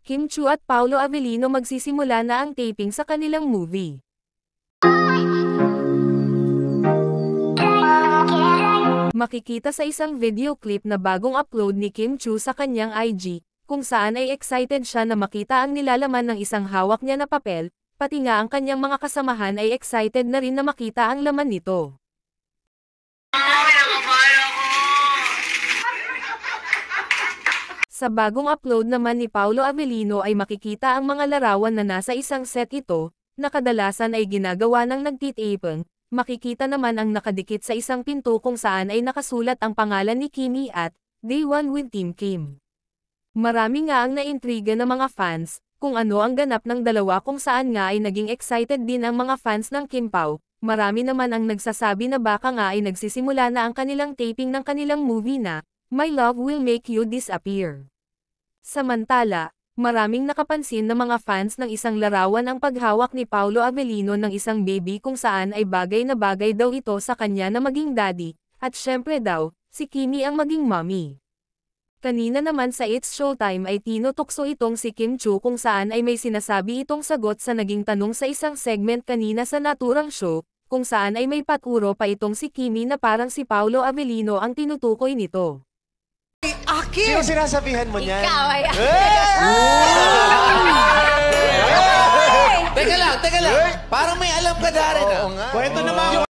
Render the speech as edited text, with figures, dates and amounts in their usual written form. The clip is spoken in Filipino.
Kim Chu at Paolo Avellino magsisimula na ang taping sa kanilang movie. Makikita sa isang video clip na bagong upload ni Kim Chu sa kanyang IG, kung saan ay excited siya na makita ang nilalaman ng isang hawak niya na papel, pati nga ang kanyang mga kasamahan ay excited na rin na makita ang laman nito. Sa bagong upload naman ni Paolo Avellino ay makikita ang mga larawan na nasa isang set ito, na kadalasan ay ginagawa ng nagtitaping. Makikita naman ang nakadikit sa isang pinto kung saan ay nakasulat ang pangalan ni Kimi at Day One with Team Kim. Marami nga ang naintriga ng mga fans, kung ano ang ganap ng dalawa kung saan nga ay naging excited din ang mga fans ng Kim Pao. Marami naman ang nagsasabi na baka nga ay nagsisimula na ang kanilang taping ng kanilang movie na My Love Will Make You Disappear. Samantala, maraming nakapansin na mga fans ng isang larawan ang paghawak ni Paolo Avellino ng isang baby kung saan ay bagay na bagay daw ito sa kanya na maging daddy, at syempre daw, si Kimi ang maging mommy. Kanina naman sa It's Showtime ay tinutokso itong si Kim Chu kung saan ay may sinasabi itong sagot sa naging tanong sa isang segment kanina sa naturang show, kung saan ay may paturo pa itong si Kimi na parang si Paolo Avellino ang tinutukoy nito. Sino sinasabihan mo niyan? Ikaw ay... Teka lang. Parang may alam ka na rin. Kwento naman.